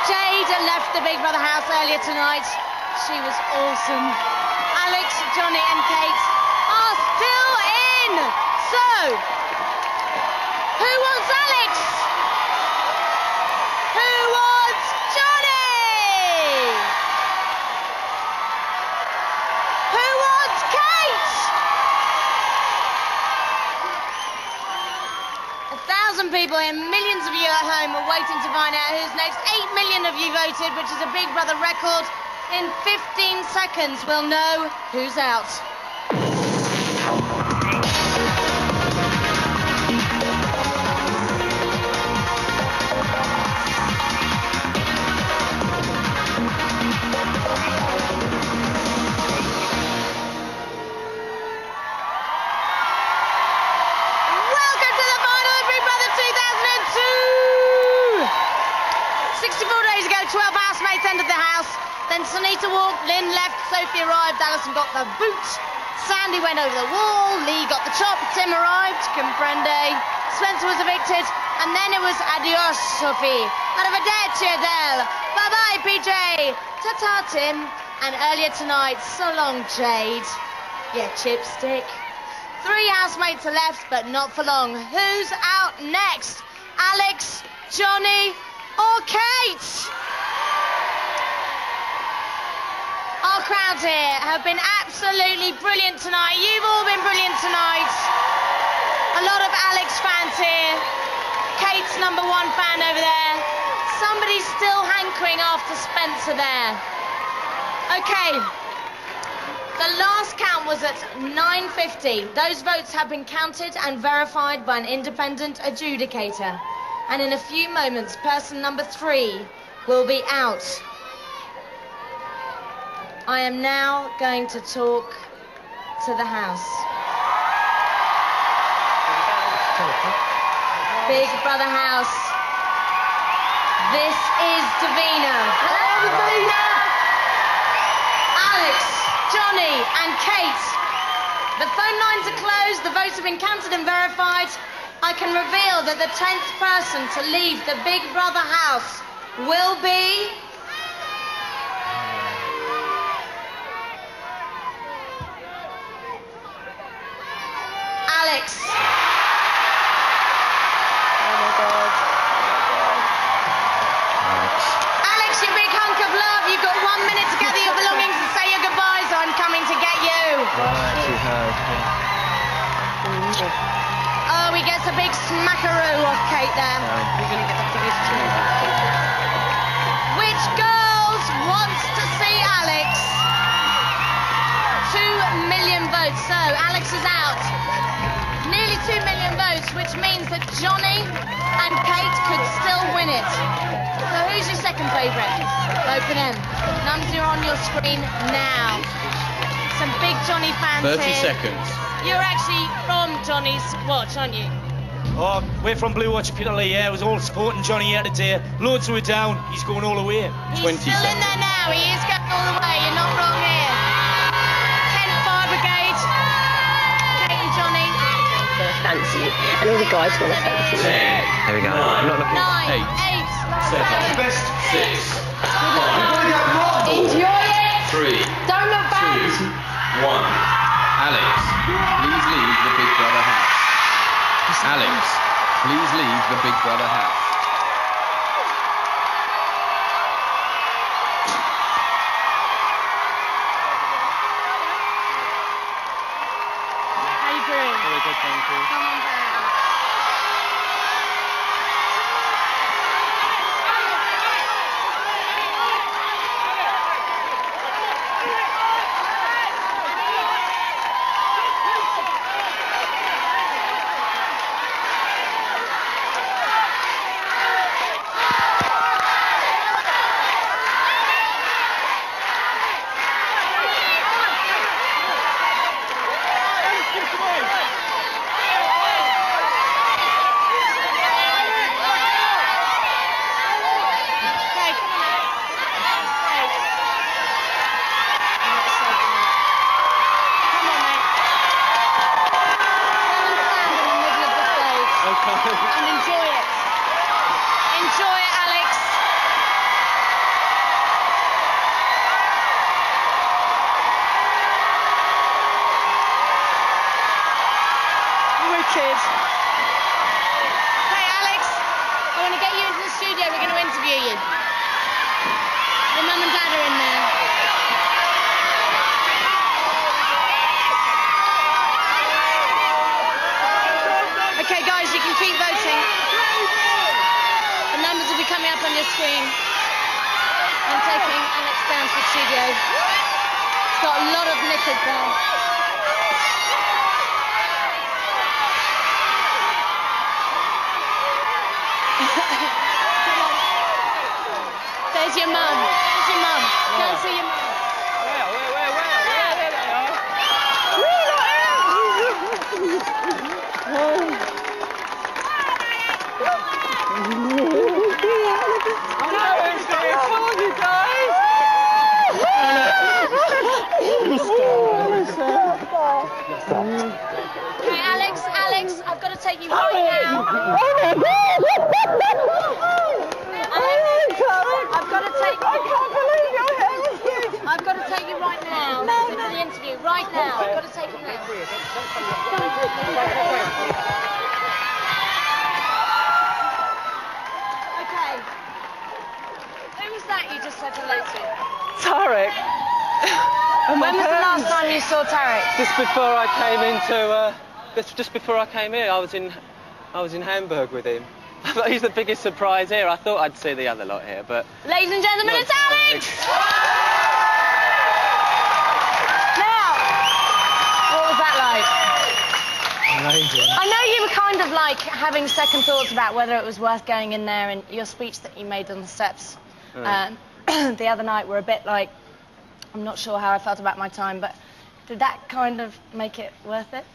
Jade left the Big Brother house earlier tonight. She was awesome. Alex, Johnny and Kate are still in. So, who wants Alex? Who wants Johnny? Who wants Kate? 1,000 people here, millions of you at home are waiting to find out who's next. 8 million of you voted, which is a Big Brother record. In 15 seconds, we'll know who's out. Welcome to the final of Big Brother 2002! 64 days ago, 12 housemates entered the house. Then Sunita walked, Lynn left, Sophie arrived, Alison got the boot, Sandy went over the wall, Lee got the chop, Tim arrived, comprende, Spencer was evicted, and then it was adios, Sophie, arrivederci Adele, bye-bye PJ, ta-ta Tim, and earlier tonight, so long Jade, yeah, Chipstick. 3 housemates are left, but not for long. Who's out next? Alex, Johnny, or Kate? Our crowds here have been absolutely brilliant tonight. You've all been brilliant tonight. A lot of Alex fans here. Kate's #1 fan over there. Somebody's still hankering after Spencer there. Okay. The last count was at 9:50. Those votes have been counted and verified by an independent adjudicator. And in a few moments, person #3 will be out. I am now going to talk to the house. Big Brother house. This is Davina. Hello, Davina. Alex, Johnny, and Kate. The phone lines are closed. The votes have been counted and verified. I can reveal that the 10th person to leave the Big Brother house will be Alex. Oh my God. Alex, you big hunk of love. You've got 1 minute to gather your belongings and say your goodbyes. I'm coming to get you. Oh, he gets a big smackaroo off Kate there. You're going to get the biggest cheer. Which girls wants to see Alex? 2 million votes. So Alex is out. Nearly 2 million votes, which means that Johnny and Kate could still win it. So who's your second favourite? Vote for them. Numbers are on your screen now. Some big Johnny fans 30 here. seconds. You're actually from Johnny's watch, aren't you? Oh, we're from Blue Watch Piddly, yeah. I was all supporting Johnny out today. Loads were down. He's going all the way. He's 20 still in there now. He is going all the way. You're not wrong here. 10th Fire Brigade. Kate and Johnny. Fancy you. And all the guys want to fancy you. There we go. I'm not looking. 9, 8, 7, 6, 5, Enjoy it. 3, 2, Don't look back. 1. Alex, please leave the Big Brother house. Alex, please leave the Big Brother house. How you doing? Very good, thank you. Come on down. interview you. Your mum and dad are in there. Okay, guys, you can keep voting. The numbers will be coming up on your screen. I'm taking Alex down to the studio. It's got a lot of knickers there. There's your mum. There's your mum. Go and see your mum. Okay, Alex, I've got to take you right now. I've got to take you. I've got to take you right now to the interview. Right now. I've got to take you now. Okay. Who was that you just said hello to? Tarek. When was the last time you saw Tarek? Just before I came into, just before I came here, I was in Hamburg with him. He's the biggest surprise here. I thought I'd see the other lot here, but... Ladies and gentlemen, it's Alex! Now, what was that like? Amazing. I know you were kind of like having second thoughts about whether it was worth going in there, and your speech that you made on the steps the other night were a bit like, I'm not sure how I felt about my time, but did that kind of make it worth it?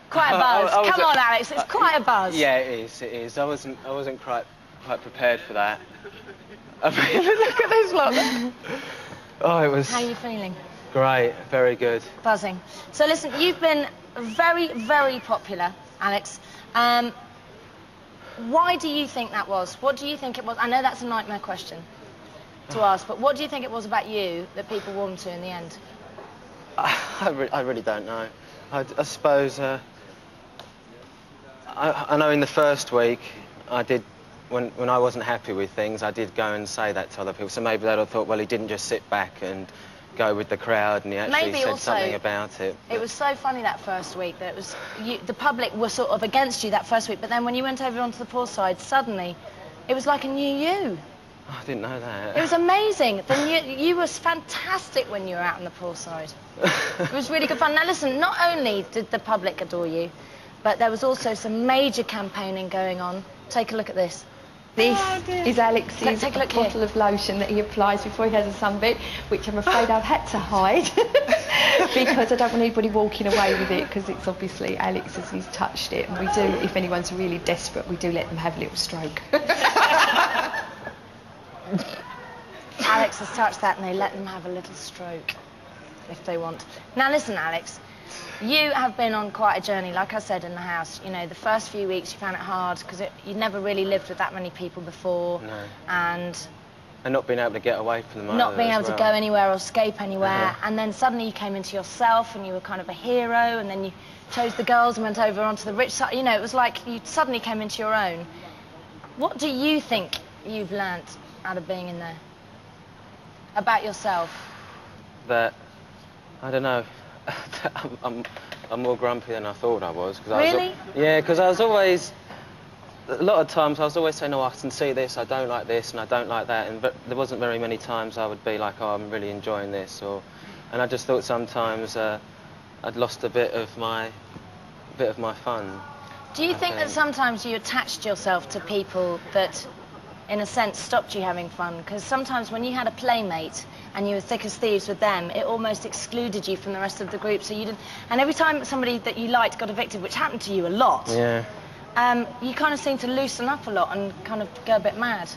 Quite a buzz. Come on, Alex, it's quite a buzz. Yeah, it is. I wasn't quite prepared for that. I mean, look at this lot. Oh, it was... How are you feeling? Great, very good. Buzzing. So listen, you've been very, very popular, Alex. Why do you think that was? What do you think it was? I know that's a nightmare question to ask, but what do you think it was about you that people warmed to in the end? I really don't know. I suppose... I know in the first week, I did, when I wasn't happy with things, I did go and say that to other people. So maybe they'd have thought, well, he didn't just sit back and go with the crowd, and he actually maybe said also, something about it. It was so funny that first week that it was the public were sort of against you that first week, but then when you went over onto the poor side, suddenly it was like a new you. Oh, I didn't know that. It was amazing. You were fantastic when you were out on the pool side. It was really good fun. Now listen, not only did the public adore you, but there was also some major campaigning going on. Take a look at this. This is Alex's Take a look bottle here. of lotion that he applies before he has a sunbit, which I'm afraid I've had to hide because I don't want anybody walking away with it, because it's obviously Alex's, he's touched it, and we do, if anyone's really desperate, we do let them have a little stroke. Alex has touched that and they let them have a little stroke if they want. Now listen, Alex, you have been on quite a journey, like I said, in the house. You know, the first few weeks you found it hard because you'd never really lived with that many people before. No. And not being able to get away from them. not being able to go anywhere or escape anywhere. Uh-huh. And then suddenly you came into yourself and you were kind of a hero, and then you chose the girls and went over onto the rich side. You know, it was like you suddenly came into your own. What do you think you've learnt out of being in there? About yourself? That, I don't know, I'm more grumpy than I thought I was. Really? Because I was always, a lot of times I was always saying, oh, I can see this, I don't like this, and I don't like that, but there wasn't very many times I would be like, oh, I'm really enjoying this, and I just thought sometimes I'd lost a bit of my fun. Do you think that sometimes you attached yourself to people that, in a sense, stopped you having fun? Because sometimes when you had a playmate and you were thick as thieves with them, it almost excluded you from the rest of the group, so you didn't... And every time somebody that you liked got evicted, which happened to you a lot, yeah. You kind of seemed to loosen up a lot and kind of go a bit mad.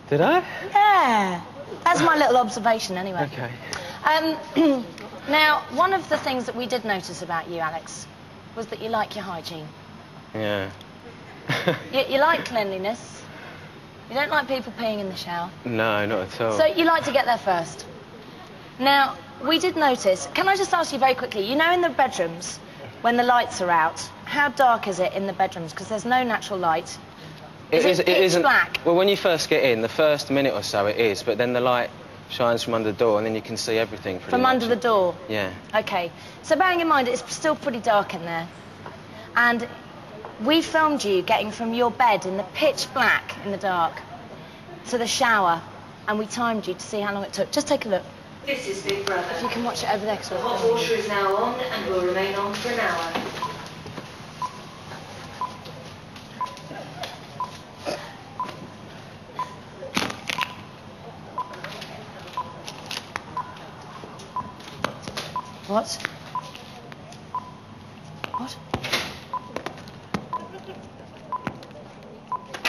Did I? Yeah. That's my little observation, anyway. Okay. Now, one of the things that we did notice about you, Alex, was that you like your hygiene. Yeah. You like cleanliness. You don't like people peeing in the shower. No, not at all. So you like to get there first. Now, we did notice... Can I just ask you very quickly, you know in the bedrooms, when the lights are out, how dark is it in the bedrooms? Because there's no natural light. Is it pitch isn't black? Well, when you first get in, the first minute or so it is, but then the light shines from under the door, and then you can see everything From under the door? Yeah. OK. So bearing in mind, it's still pretty dark in there. And we filmed you getting from your bed in the pitch black in the dark to the shower, and we timed you to see how long it took. Just take a look. This is Big Brother. If you can watch it over there, 'cause The we're hot filming. water is now on and will remain on for an hour. What? What?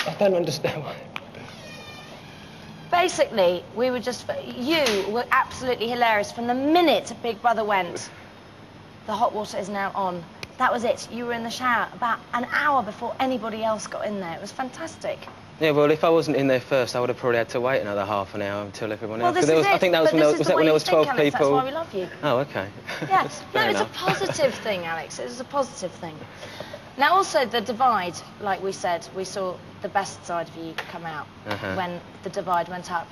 I don't understand why. Basically, we were just... You were absolutely hilarious. From the minute Big Brother went, the hot water is now on. That was it. You were in the shower about an hour before anybody else got in there. It was fantastic. Yeah, well, if I wasn't in there first, I would have probably had to wait another half an hour until everyone Well, else. this is There was, it. I think that was But when there this was is the when way there you was think, 12 Alex. people. That's why we love you. Oh, okay. Yeah. That's No, fair it's a enough. positive thing, Alex. It was a positive thing. Now, also, the divide, like we said, we saw the best side of you come out when the divide went up.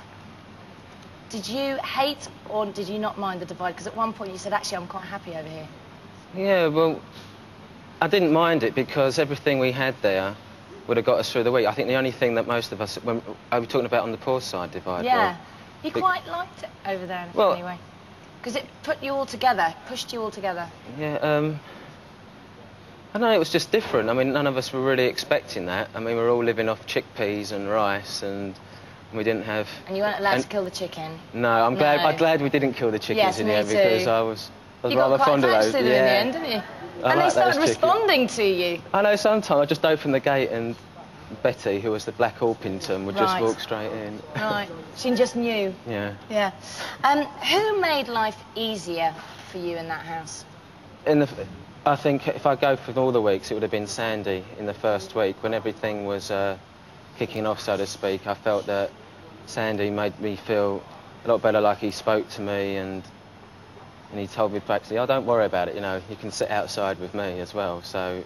Did you hate or did you not mind the divide? Because at one point you said, actually, I'm quite happy over here. Yeah, well, I didn't mind it because everything we had there would have got us through the week. I think the only thing that most of us... Are we talking about on the poor side divide? Yeah. Or, You quite liked it over there in a Well- funny way. Because it put you all together, pushed you all together. Yeah, I don't know, it was just different. I mean, none of us were really expecting that. I mean, we were all living off chickpeas and rice, and we didn't have... And you weren't allowed to kill the chicken. No, I'm glad we didn't kill the chickens Yes, in me the end too. because I was You rather got quite fond of attached those. to them in the end, didn't you? I And they like started those chickens. responding to you. I know, sometimes I just open the gate and Betty, who was the Black Orpington, would just Right. walk straight in. Right. She just knew. Yeah. Yeah. Who made life easier for you in that house? I think if I go for all the weeks, it would have been Sandy in the first week when everything was kicking off, so to speak. I felt that Sandy made me feel a lot better, like he spoke to me and he told me practically, oh, don't worry about it, you know, you can sit outside with me as well. So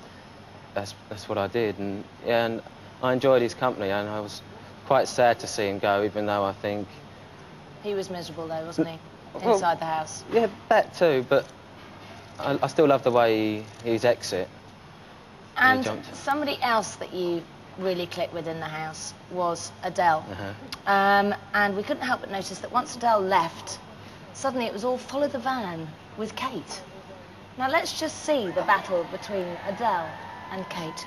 that's what I did, and yeah, and I enjoyed his company, and I was quite sad to see him go, even though I think... He was miserable though, wasn't he? Well, Inside the house. Yeah, that too, but I still love the way his exit. And jumped. somebody else that you really clicked with in the house was Adele. And we couldn't help but notice that once Adele left, suddenly it was all follow the van with Kate. Now let's just see the battle between Adele and Kate.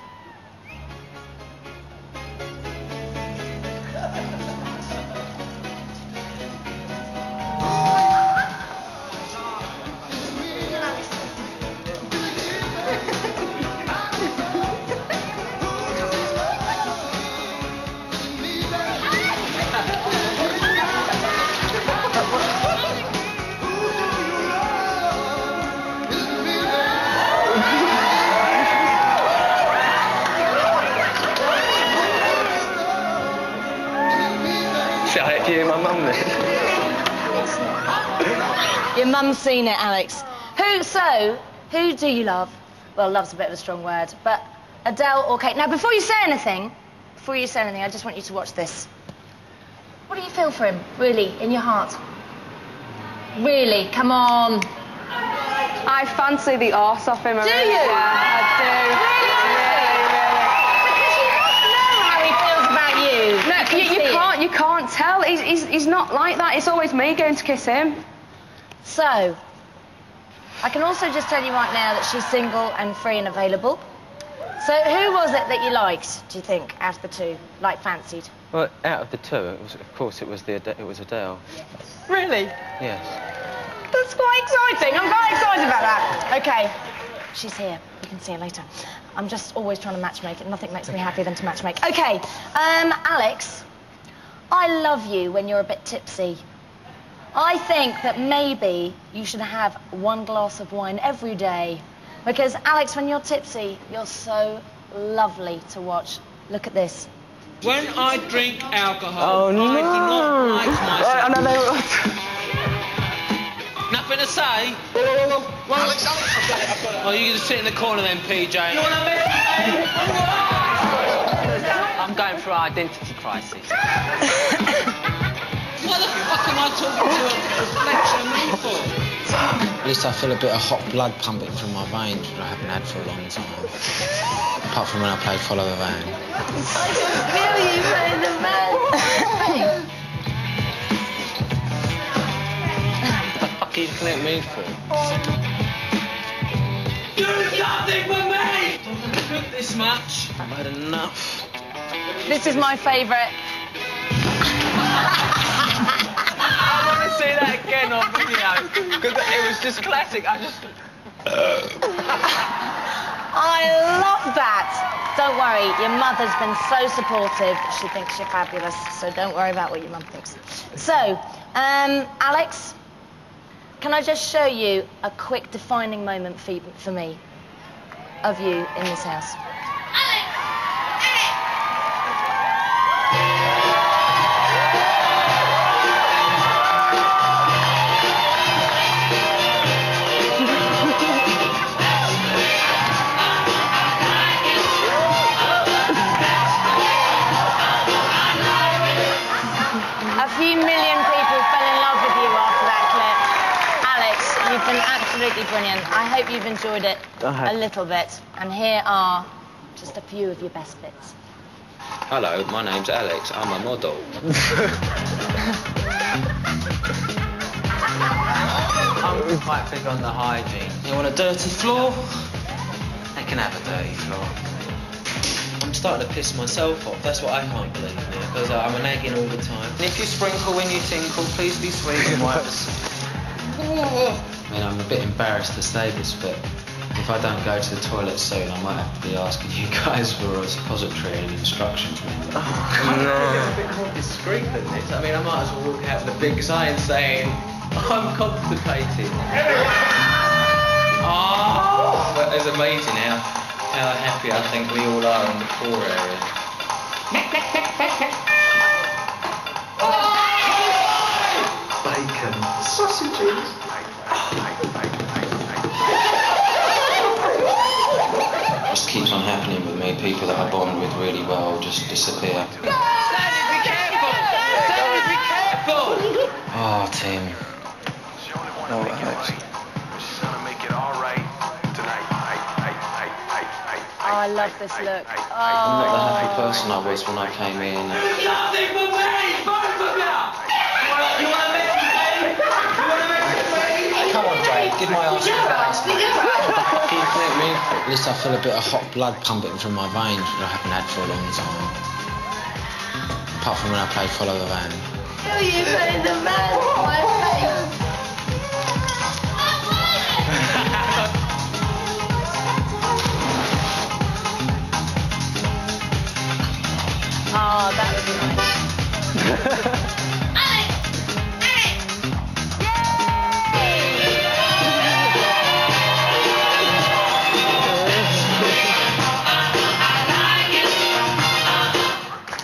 Shall I hear my mum then? Your mum's seen it, Alex. Who do you love? Well, love's a bit of a strong word, but Adele or Kate? Now, before you say anything, I just want you to watch this. What do you feel for him, really, in your heart? Really, come on. I fancy the arse off him. Do you? Yeah, I do. Really? Because you must know how he feels about you. No, you can't tell. He's not like that. It's always me going to kiss him. So, I can also just tell you right now that she's single and free and available. So, who was it that you liked, do you think, out of the two? Like, fancied? Well, out of the two, of course, it was Adele. Really? Yes. That's quite exciting. I'm quite excited about that. OK. She's here. We can see her later. I'm just always trying to matchmake, and nothing makes me happier than to matchmake. OK. Alex, I love you when you're a bit tipsy. I think that maybe you should have one glass of wine every day. Because, Alex, when you're tipsy, you're so lovely to watch. Look at this. When I drink alcohol, Oh, no. I do not like myself. I know they Nothing to say? Alex, Oh, you can just sit in the corner then, PJ. You want to I'm going through an identity crisis. What the fuck am I talking to a reflection of me for? At least I feel a bit of hot blood pumping through my veins, which I haven't had for a long time. Apart from when I played Follow the Van. I can feel you playing the man. What the fuck are you looking at me for? Do something for me! I'm gonna cook this much. I've had enough. This is my favourite. I want to see that again on video, because it was just classic. I love that. Don't worry, your mother's been so supportive. She thinks you're fabulous, so don't worry about what your mum thinks. So, Alex, can I just show you a quick defining moment for me of you in this house? A few million people fell in love with you after that clip. Alex, you've been absolutely brilliant. I hope you've enjoyed it a little bit. And here are just a few of your best bits. Hello, my name's Alex. I'm a model. I'm quite big on the hygiene. You want a dirty floor? They can have a dirty floor. I'm starting to piss myself off. That's what I can't believe now, because I'm nagging all the time. And if you sprinkle when you tinkle, please be sweet and wipes. I mean, I'm a bit embarrassed to say this, but if I don't go to the toilet soon, I might have to be asking you guys for a suppository and instructions. No. A bit more discreet than this. I mean, I might as well walk out with a big sign saying, I'm constipated. Oh! But it's amazing how happy I think we all are in the core area. Bacon. Sausages. Just keeps on happening with me. People that I bond with really well just disappear. Sandy, be careful! Sandy, be careful! Oh, Tim. Oh, Alex. Oh, I love this look. I'm not the happy Oh. person I was when I came in. Do something for me! Both of you! You wanna mess with me? You wanna mess with me? Come on, Jay, give my ass a back. At least I feel a bit of hot blood pumping through my veins, which I haven't had for a long time. Apart from when I played Follow the Van. Feel you playing the man. My face. Oh, that was nice.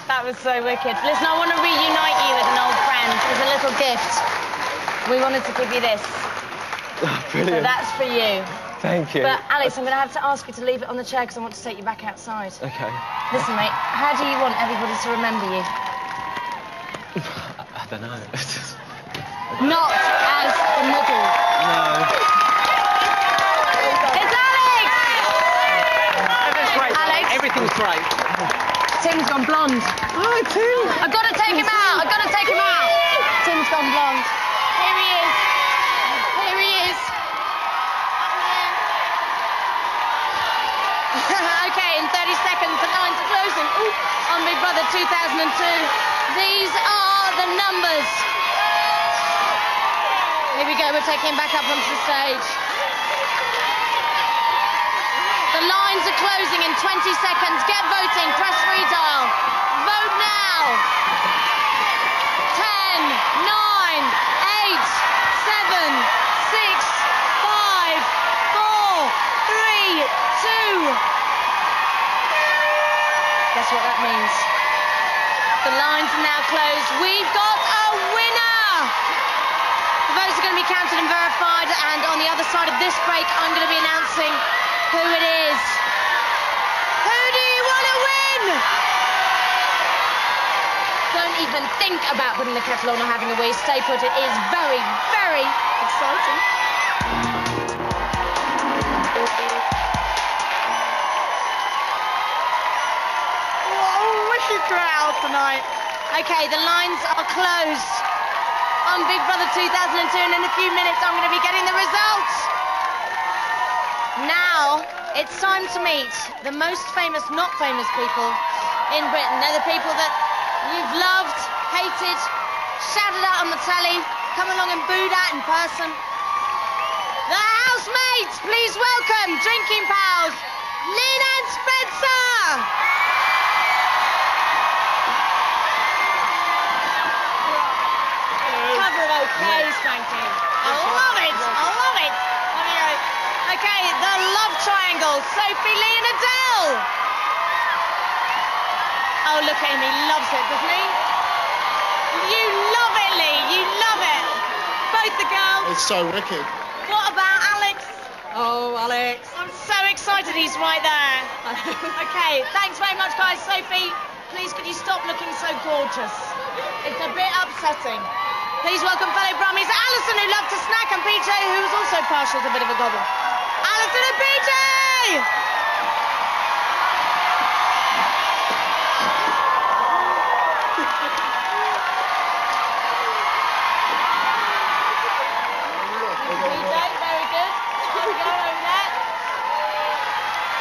That was so wicked. Listen, I want to reunite you with an old friend as a little gift. We wanted to give you this. Brilliant. So that's for you. Thank you. But Alex, I'm going to have to ask you to leave it on the chair because I want to take you back outside. Okay. Listen, mate, how do you want everybody to remember you? I don't know. Not as the model. No. It's Alex! Everything's great. Alex. Everything's great. Tim's gone blonde. Hi, Tim. I've got to take him out. I've got to take him out. Tim's gone blonde. Here he is. Here he is. Okay, in 30 seconds, the lines are closing. Ooh, on Big Brother 2002. These are the numbers. Here we go. We're taking him back up onto the stage. The lines are closing in 20 seconds. Get voting. Press redial. Vote now. 10, 9, 8, 7, 6, 5, 4, 3, 2. Guess what that means? The lines are now closed. We've got a winner. The votes are going to be counted and verified, and on the other side of this break, I'm going to be announcing who it is. Who do you want to win? Don't even think about putting the kettle on or having a wee. Stay put. It is very, very exciting. What a wicked crowd tonight. Okay, the lines are closed on Big Brother 2002, and in a few minutes I'm going to be getting the results. Now it's time to meet the most famous, not famous people in Britain. They're the people that you've loved, hated, shouted at on the telly, come along and booed at in person. The housemates, please welcome drinking pals, Lynn and Spencer. Covered okay, Spanky. I love it. I love it. Okay, the love triangle, Sophie, Lee and Adele. Oh, look at him, he loves it, doesn't he? You love it, Lee, you love it. Both the girls. It's so wicked. What about Alex? Oh, Alex. I'm so excited he's right there. Okay, thanks very much, guys. Sophie, please could you stop looking so gorgeous? It's a bit upsetting. Please welcome fellow Brummies, Alison, who loved to snack, and PJ, who was also partial to a bit of a gobble. Alison and PJ!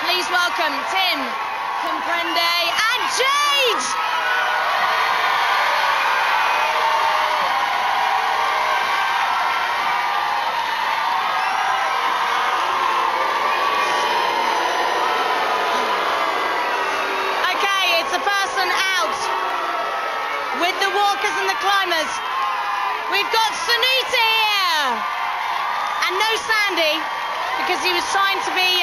Please welcome Tim, Comprende, and Jade! Okay, it's the person out with the walkers and the climbers. We've got Sunita here! And no Sandy, because he was trying to be,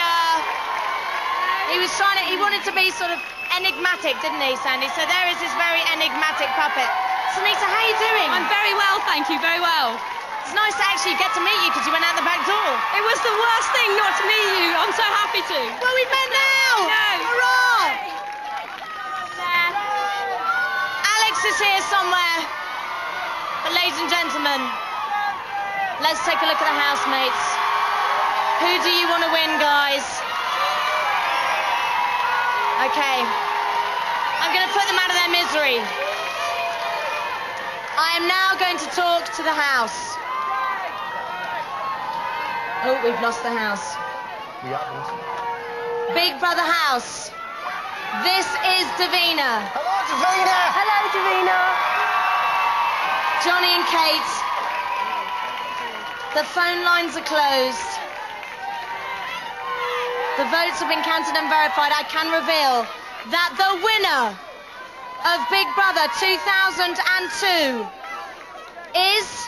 he wanted to be sort of enigmatic, didn't he, Sandy? So there is this very enigmatic puppet. Sunita, how are you doing? I'm very well, thank you, very well. It's nice to actually get to meet you because you went out the back door. It was the worst thing not to meet you. I'm so happy to. Well, we've met now! No. Hurrah! Alex is here somewhere. But ladies and gentlemen, let's take a look at the housemates. Who do you want to win, guys? Okay. I'm going to put them out of their misery. I am now going to talk to the house. Oh, we've lost the house. Big Brother House. This is Davina. Hello, Davina. Hello, Davina. Johnny and Kate. The phone lines are closed. The votes have been counted and verified. I can reveal that the winner of Big Brother 2002 is...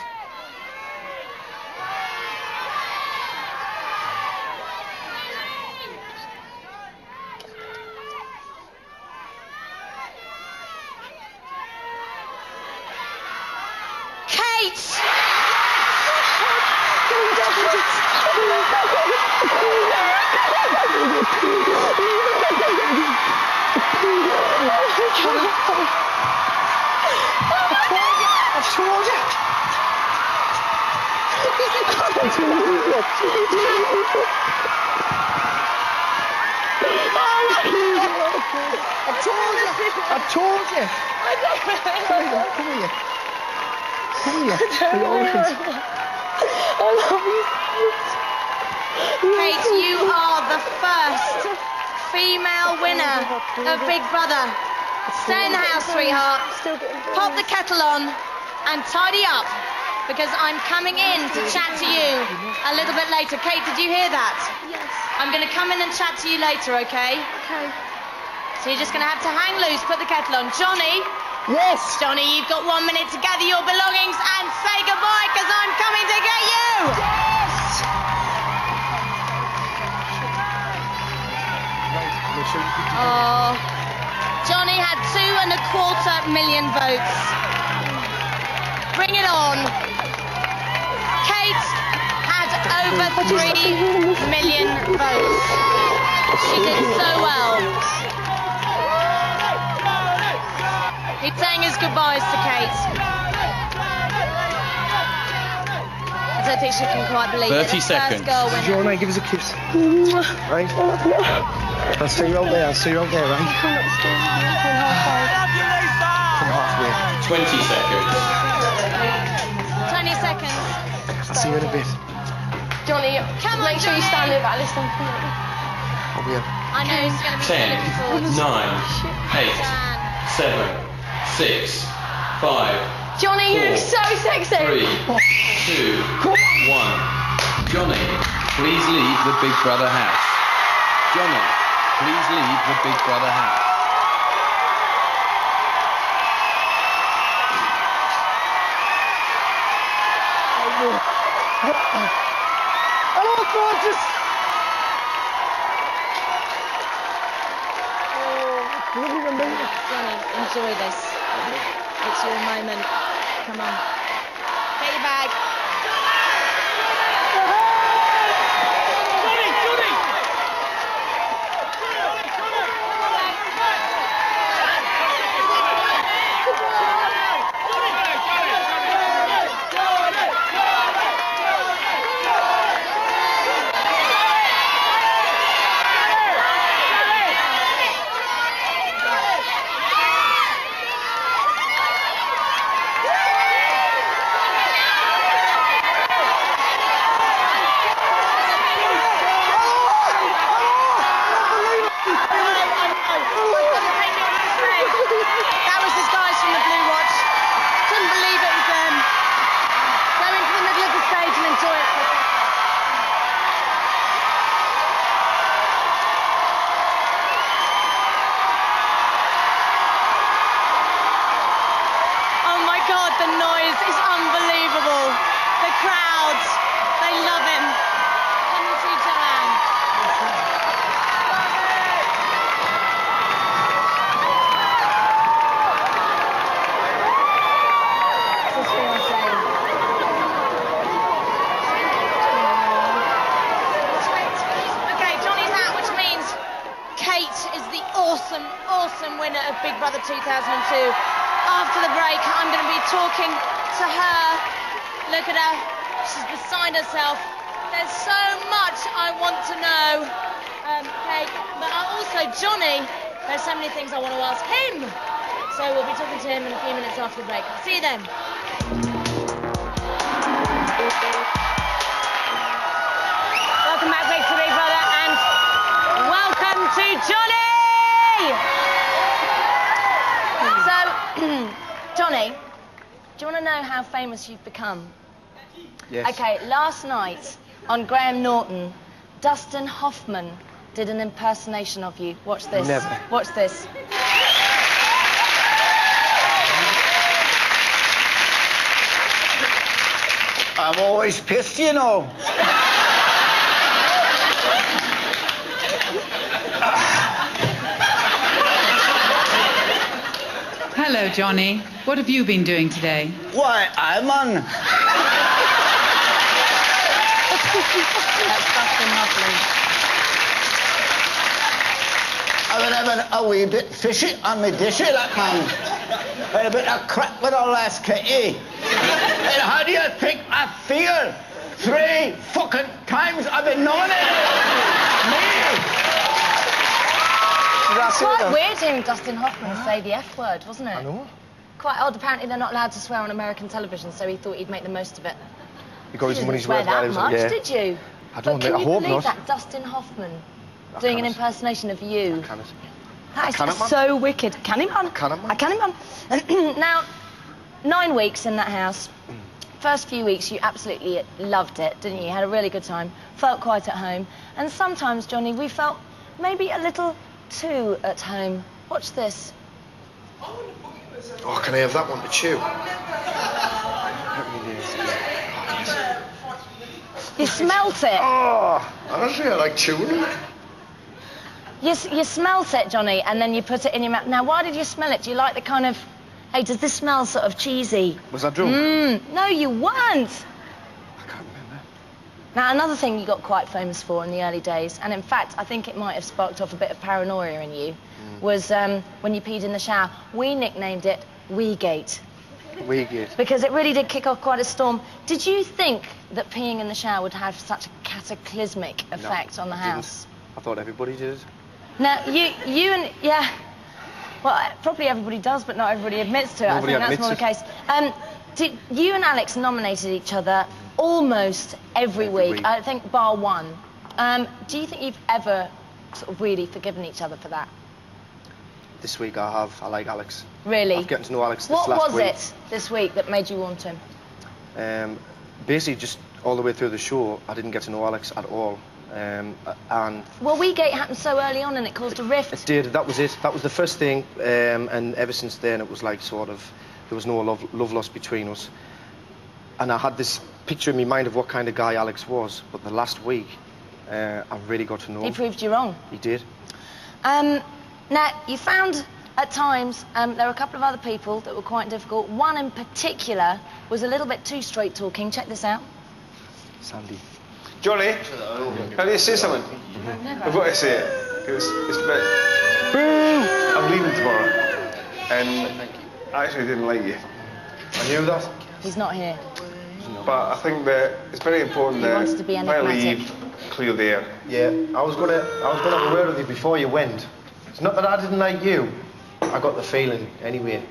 Kate! I've told you. I've told you. Come here. Kate, you are the first female winner of Big Brother. Stay in the house, sweetheart. Pop the kettle on and tidy up, because I'm coming in to chat to you a little bit later. Kate, did you hear that? Yes. I'm going to come in and chat to you later, okay? Okay. So you're just going to have to hang loose, put the kettle on. Johnny? Yes. Johnny, you've got 1 minute to gather your belongings and say goodbye, because I'm coming to get you! Oh, Johnny had 2.25 million votes. Bring it on. Kate had over 3 million votes. She did so well. He's saying his goodbyes to Kate. I don't think she can quite believe 30 it. The seconds. First girl winner. Johnny, give us a kiss. Right? I'll see you out there, right? Come halfway. 20 seconds. 20 seconds. I'll see you in a bit. Johnny, Come on, make sure you Johnny. stand there about this one. I'll be here. I know he's going to be so 10, looking forward to 9, 8, 7, 6, 5, Johnny, you look so sexy. 3, 2, 1. Johnny, please leave the Big Brother house. Johnny, please leave the Big Brother house. Hello, Francis. Johnny, enjoy this. It's your moment. Come on. Get your bag. That was his guys from the Blue Watch. Couldn't believe it was them. Go into the middle of the stage and enjoy it for a second. Oh my God, the noise is unbelievable. The crowds, they love him. Can you see Joanne? This is fiancé. Okay, Johnny's out, which means Kate is the awesome winner of Big Brother 2002. After the break, I'm going to be talking to her. Look at her. She's beside herself. There's so much I want to know, Kate. But also, Johnny, there's so many things I want to ask him. So we'll be talking to him in a few minutes after the break. See you then. Welcome back, Big Brother, and welcome to Johnny! So, Johnny, do you want to know how famous you've become? Yes. Okay, last night on Graham Norton, Dustin Hoffman did an impersonation of you. Watch this. Never. Watch this. I'm always pissed, you know. Hello, Johnny. What have you been doing today? Why, I'm on. That's Dustin Hoffman. I've been having a wee bit fishy on my dishy, that man. I had a bit of crap with our last Kitty. And how do you think I feel? 3 fucking times I've been nominated. It's quite weird hearing Dustin Hoffman say the F word, wasn't it? I know. Quite odd. Apparently they're not allowed to swear on American television, so he thought he'd make the most of it. You got his You money's didn't swear worth. that much, yeah. did you? I don't But think. can I you hope believe not. that Dustin Hoffman I doing an can't. impersonation of you? I can't. That is Can it, man? so wicked. Can it, man? Can it, man? I can it, man. Now, 9 weeks in that house. First few weeks, you absolutely loved it, didn't you? You had a really good time, felt quite at home. And sometimes, Johnny, we felt maybe a little too at home. Watch this. Oh, can I have that one to chew? You smelt it. Oh, honestly, I like chewing it. You smelt it, Johnny, and then you put it in your mouth. Now, why did you smell it? Do you like the kind of... Hey, does this smell sort of cheesy? Was I drunk? No, you weren't. I can't remember. Now, another thing you got quite famous for in the early days, and in fact, I think it might have sparked off a bit of paranoia in you, was when you peed in the shower. We nicknamed it Weegate. Weegate. Because it really did kick off quite a storm. Did you think that peeing in the shower would have such a cataclysmic effect on the house? I thought everybody did. Now, you and... Yeah. Well, probably everybody does, but not everybody admits to it. Nobody I think that's more the case. You and Alex nominated each other almost every week. I think bar one. Do you think you've ever sort of really forgiven each other for that? This week I have. I like Alex. Really? I've gotten to know Alex this last week. What was it this week that made you want him? Basically, just all the way through the show, I didn't get to know Alex at all. And well, Weegate happened so early on and it caused a rift. It did. That was it. That was the first thing. And ever since then, it was like sort of there was no love lost between us. And I had this picture in my mind of what kind of guy Alex was. But the last week, I really got to know him. He proved you wrong. He did. Now, you found at times there were a couple of other people that were quite difficult. One in particular was a little bit too straight talking. Check this out. Sandy. Johnny, can you say something? I've got to say it. It's a bit... I'm leaving tomorrow. And I actually didn't like you. I knew that. He's not here. But I think that it's very important He that wants to be if I enigmatic. leave, clear the air. Yeah, I was gonna have a word with you before you went. It's not that I didn't like you. I got the feeling anyway.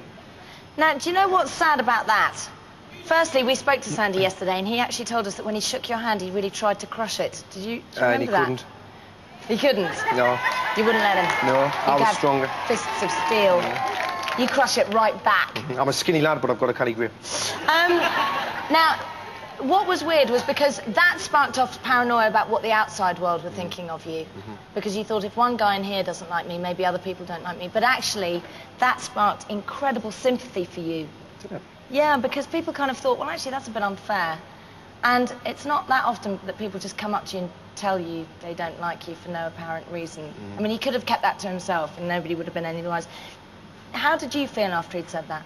Now, do you know what's sad about that? Firstly, we spoke to Sandy yesterday, and he actually told us that when he shook your hand, he really tried to crush it. Do you remember And he that? couldn't. He couldn't? No. You wouldn't let him? No, You'd I was have stronger. Fists of steel. You crush it right back. I'm a skinny lad, but I've got a canny grip. Now, what was weird was because that sparked off paranoia about what the outside world were thinking of you. Because you thought, if one guy in here doesn't like me, maybe other people don't like me. But actually, that sparked incredible sympathy for you. Did it? Yeah, because people kind of thought, well, actually, that's a bit unfair. And it's not that often that people just come up to you and tell you they don't like you for no apparent reason. I mean, he could have kept that to himself and nobody would have been any the wiser. How did you feel after he'd said that?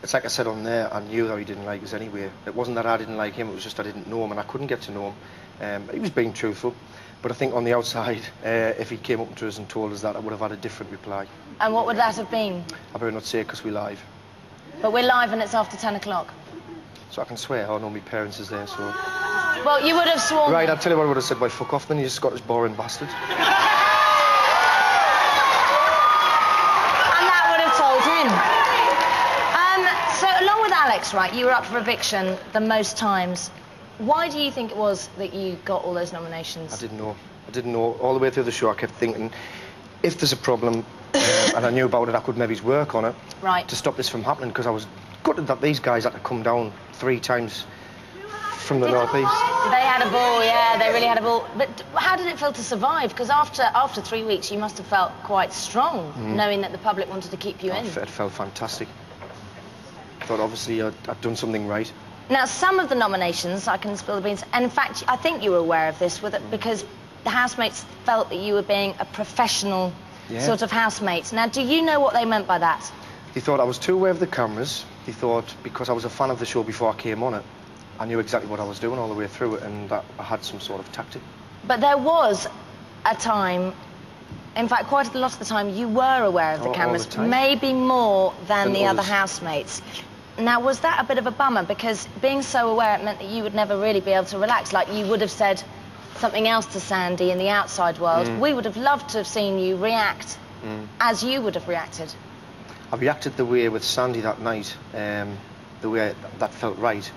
It's like I said on there, I knew that he didn't like us anyway. It wasn't that I didn't like him, it was just I didn't know him and I couldn't get to know him. He was being truthful, but I think on the outside, if he came up to us and told us that, I would have had a different reply. And what would that have been? I better not say it because we're live. But we're live and it's after 10 o'clock. So I can swear, I know my parents is there, so... Well, you would have sworn... Right, I'll tell you what I would have said, why fuck off then, you Scottish boring bastard. And that would have told him. So along with Alex, right, you were up for eviction the most times. Why do you think it was that you got all those nominations? I didn't know. I didn't know. All the way through the show, I kept thinking, if there's a problem, and I knew about it, I could maybe work on it. Right. To stop this from happening, because I was gutted that these guys had to come down 3 times from the northeast. They had a ball, yeah, they really had a ball. But how did it feel to survive? Because after 3 weeks, you must have felt quite strong, knowing that the public wanted to keep you in. It felt fantastic. I thought, obviously, I'd done something right. Now, some of the nominations, I can spill the beans, and in fact, I think you were aware of this, because the housemates felt that you were being a professional sort of housemate. Now, do you know what they meant by that? They thought I was too aware of the cameras. They thought, because I was a fan of the show before I came on it, I knew exactly what I was doing all the way through it, and that I had some sort of tactic. But there was a time, in fact, quite a lot of the time, you were aware of the cameras, all the time. maybe more than the other others. housemates. Now, was that a bit of a bummer? Because being so aware, it meant that you would never really be able to relax. Like, you would have said something else to Sandy in the outside world. We would have loved to have seen you react as you would have reacted. I reacted the way with Sandy that night, the way that felt right.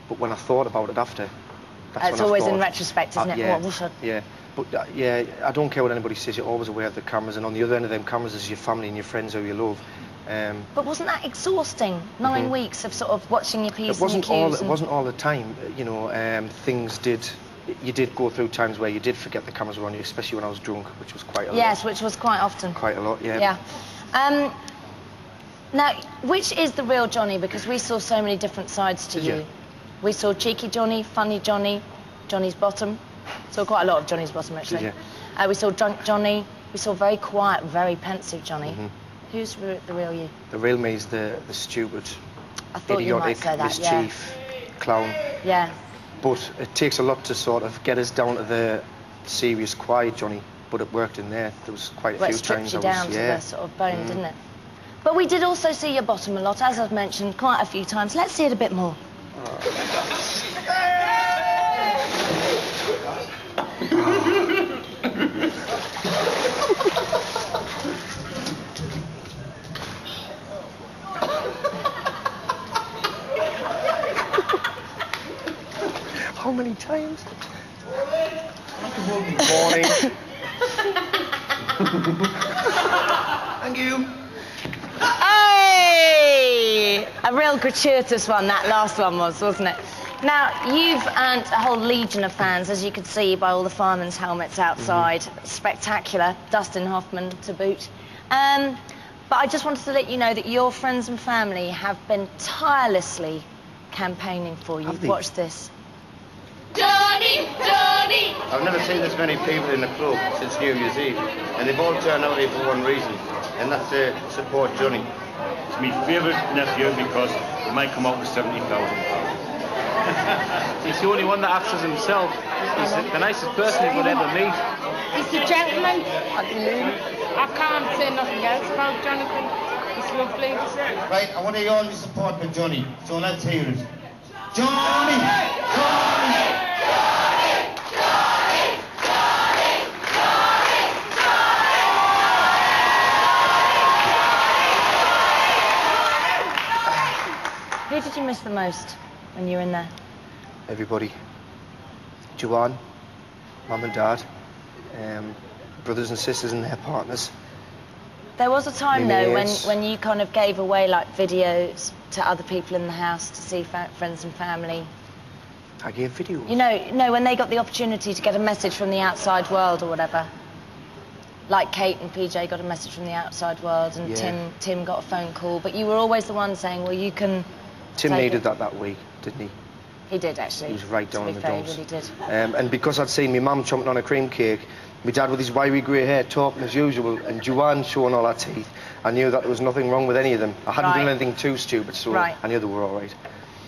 But when I thought about it after, that's It's when I always thought, in retrospect, isn't it? Yeah, What was it? yeah. But yeah, I don't care what anybody says. You're always aware of the cameras, and on the other end of them cameras is your family and your friends who you love. But wasn't that exhausting? 9 weeks of sort of watching your P's and your Q's. It wasn't all the time. You know, you did go through times where you did forget the cameras were on you, especially when I was drunk, which was quite a lot. Yes, which was quite often. Quite a lot, yeah. Yeah. Now, which is the real Johnny? Because we saw so many different sides to you. We saw cheeky Johnny, funny Johnny, Johnny's bottom. Saw quite a lot of Johnny's bottom, actually. We saw drunk Johnny. We saw very quiet, very pensive Johnny. Who's the real you? The real me is the stupid, I thought you might idiotic, say that, mischief, clown. Yeah. But it takes a lot to sort of get us down to the serious, quiet Johnny. But it worked in there. There was quite a Well, few it stripped times you I down was, to the sort of bone, didn't it? But we did also see your bottom a lot, as I've mentioned quite a few times. Let's see it a bit more. How many times? Morning. Thank you. Hey! A real gratuitous one, that last one was, wasn't it? Now, you've earned a whole legion of fans, as you could see by all the firemen's helmets outside. Spectacular. Dustin Hoffman to boot. But I just wanted to let you know that your friends and family have been tirelessly campaigning for you. Watch this. Johnny! Johnny! I've never seen this many people in the club since New Year's Eve, and they've all turned out here for one reason, and that's to support Johnny. It's my favourite nephew because he might come out with £70,000. He's the only one that acts as himself. He's the nicest person you could ever meet. He's a gentleman. I can't say nothing else about Jonathan. He's lovely. Right, I want you all to support me, Johnny. So let's hear it. Johnny! Johnny! Who did you miss the most when you were in there? Everybody. Joanne, Mum and Dad, brothers and sisters and their partners. There was a time, My though, mates. when you kind of gave away, like, videos to other people in the house to see friends and family. I gave videos. You know, no, when they got the opportunity to get a message from the outside world or whatever. Like Kate and PJ got a message from the outside world, and Yeah. Tim got a phone call, but you were always the one saying, well, you can Tim take needed it. that week, didn't he? He did, actually. He was right down to in be the fair, dumps. He really did. And because I'd seen my mum chomping on a cream cake, my dad with his wiry grey hair talking as usual, and Joanne showing all her teeth, I knew that there was nothing wrong with any of them. I hadn't done anything too stupid, so Right. I knew they were all right.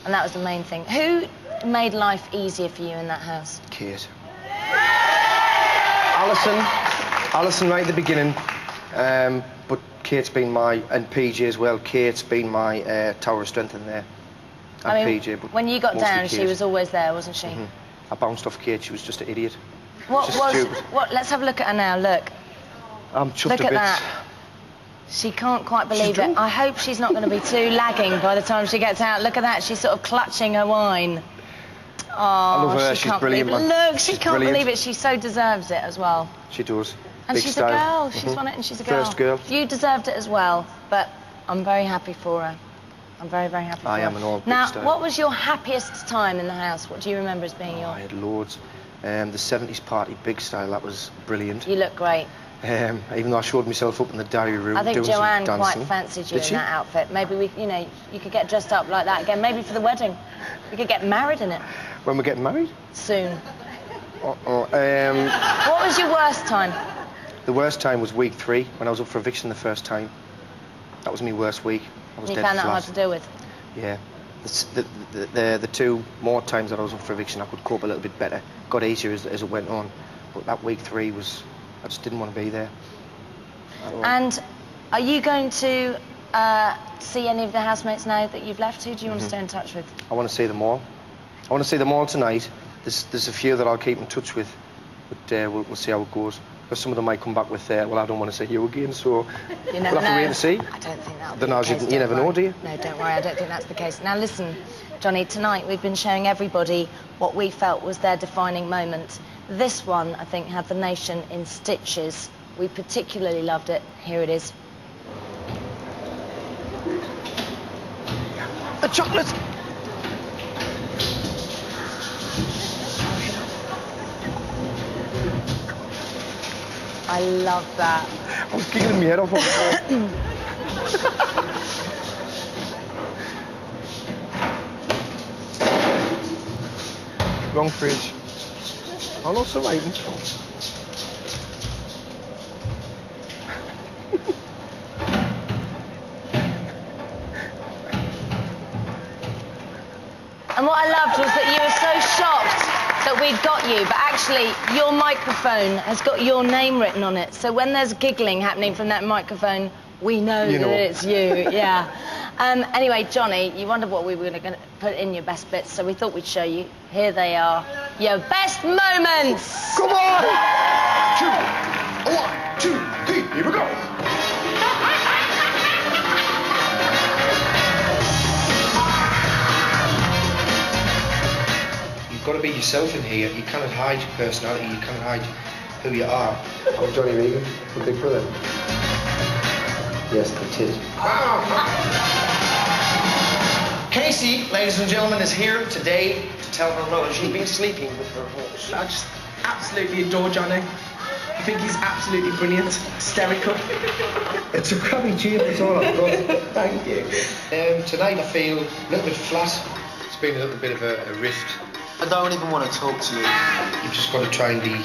And that was the main thing. Who made life easier for you in that house? Kate. Alison right at the beginning, but Kate's been my, and PJ as well, Kate's been my tower of strength in there. And I mean, PJ, but when you got mostly down, she Kate. was always there, wasn't she? I bounced off Kate, she was just an idiot. What Just was... stupid. What? Let's have a look at her now, look. I'm chuffed Look a at bit. that. She can't quite believe it. I hope she's not going to be too lagging by the time she gets out. Look at that, she's sort of clutching her wine. Oh, I love her, she she's can't brilliant, believe it. man. Look, she She's can't brilliant. believe it. She so deserves it as well. She does. And Big she's style. a girl. She's won it and she's a girl. First girl. You deserved it as well, but I'm very happy for her. I'm very, very happy for her. I am an all big Now, style. what was your happiest time in the house? What do you remember as being your... I had loads. The 70s party, big style, that was brilliant. You look great. Even though I showed myself up in the diary room I think doing Joanne some quite dancing. fancied you Did in she? that outfit. Maybe we, you know, you could get dressed up like that again. Maybe for the wedding. We could get married in it When we're getting married? soon. Uh-oh. What was your worst time? The worst time was week 3, when I was up for eviction the first time. That was my worst week. I was You dead found that flat. hard to deal with? Yeah. The 2 more times that I was up for eviction, I could cope a little bit better. Got easier as it went on. But that week 3 was... I just didn't want to be there. at all. And are you going to see any of the housemates now that you've left? Who do you want to stay in touch with? I want to see them all. I want to see them all tonight. There's a few that I'll keep in touch with, but we'll see how it goes. Because some of them might come back with, well, I don't want to see you again, so You we'll never have to know. wait and see. I don't think that'll be Then the I case, you don't never worry. know, do you? No, don't worry, I don't think that's the case. Now listen, Johnny, tonight we've been showing everybody what we felt was their defining moment. This one, I think, had the nation in stitches. We particularly loved it. Here it is. The chocolate! I love that. I was giggling my head off on the floor. Wrong fridge. I'm not surviving. And what I loved was that you were so shocked that we'd got you, but actually your microphone has got your name written on it. So when there's giggling happening from that microphone, we know that it's you. Yeah. Anyway, Johnny, you wondered what we were going to put in your best bits, so we thought we'd show you. Here they are, your best moments. Come on! 1, 2, 3, here we go. You've got to be yourself in here. You cannot hide your personality. You cannot hide who you are. I'm Johnny Regan, the Big Brother. Yes, it is. Casey, ladies and gentlemen, is here today to tell her no, she's been sleeping with her horse. I just absolutely adore Johnny. I think he's absolutely brilliant, hysterical. It's a crappy tune, that's all I've got. Thank you. Tonight I feel a little bit flat. It's been a little bit of a rift. I don't even want to talk to you. You've just got to try and be